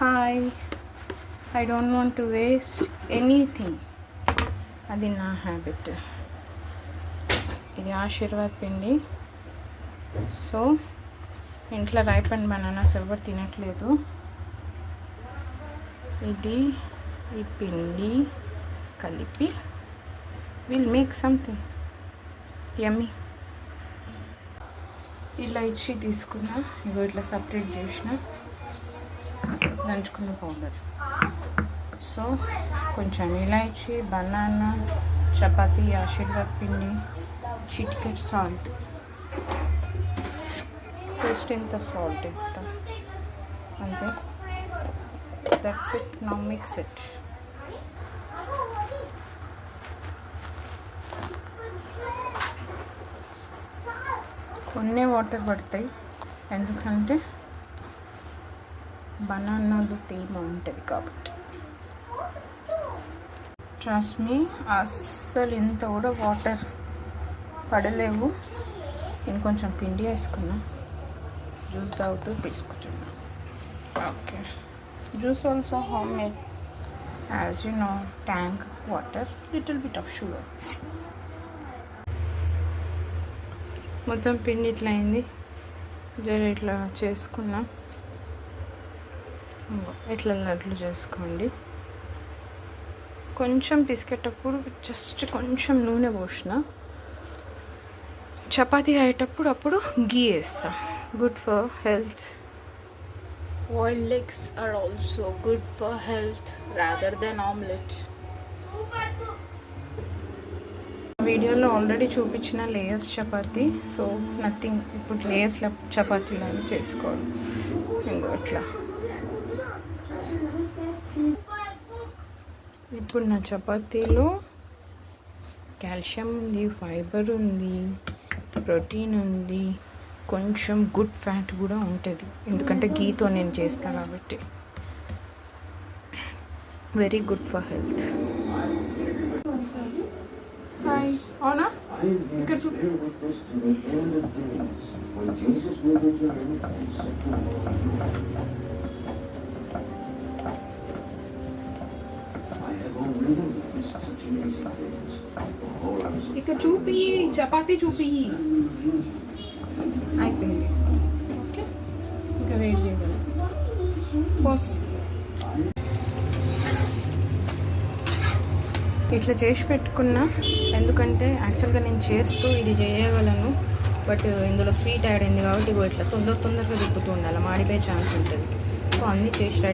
Hi. I don't want to waste anything. అది నా habit. ఇది ఆశీర్వాద్ పిండి. సో ఇంట్లో రైపన్ బనానాస్ ఎవరు తినట్లేదు. ఇది ఈ పిండి కలిపి విల్ మేక్ సంథింగ్ యమ్మీ. ఇలాచి తీసుకున్నా, ఇగో ఇట్లా సపరేట్ చేసిన దంచుకున్న పౌడర్. సో కొంచెం ఇలాచి, బనానా, చపాతీ, ఆశీర్వాద్ పిండి, చిటికెట్ సాల్ట్, టేస్ట్ ఇంత సాల్ట్ వేస్తాం అంతే. That's it. Now mix it. కొన్ని వాటర్ పడతాయి, ఎందుకంటే బనానాలు తేమ ఉంటుంది కాబట్టి. ట్రస్ట్ మీ, అస్సలు ఇంత కూడా వాటర్ పడలేవు. ఇంకొంచెం పిండి వేసుకున్నా, జ్యూస్ తాగుతూ తీసుకుంటున్నా. Okay, juice also home made, as you know, tank water, little bit of sugar. మొత్తం పిండి ఇట్లా అయింది. జర ఇట్లా చేసుకున్నా, ఇట్లా లడ్లు చేసుకోండి. కొంచెం పిసికేటప్పుడు జస్ట్ కొంచెం నూనె పోసిన, చపాతీ అయ్యేటప్పుడు అప్పుడు గీ వేస్తా. Good for health. Boiled eggs are also good for health rather then omelette. వీడియోలో ఆల్రెడీ చూపించిన లేయర్స్ చపాతీ. సో నథింగ్, ఇప్పుడు లేయర్స్ చపాతీలాగా చేసుకోవాలి. ఇంకో ఇట్లా. ఇప్పుడు నా చపాతీలో కాల్షియం ఉంది, ఫైబర్ ఉంది, ప్రోటీన్ ఉంది, కొంచెం గుడ్ ఫ్యాట్ కూడా ఉంటుంది, ఎందుకంటే గీతో నేను చేస్తాను కాబట్టి. Very good for health. Hi, అవునా? ఇక్కడ చూపి. ఇక్కడ చూపి, చపాతీ చూపి. అయిపోయింది. ఓకే, ఇంకా వెయిట్ చేయగలం. బాస్ ఇట్లా చేసి పెట్టుకున్నా, ఎందుకంటే యాక్చువల్గా నేను చేస్తూ ఇది చేయగలను, బట్ ఇందులో స్వీట్ యాడ్ అయింది కాబట్టి ఇట్లా తొందరగా తిప్పుతూ ఉండాలి, మాడిపోయే ఛాన్స్ ఉంటుంది. సో అన్నీ చేసి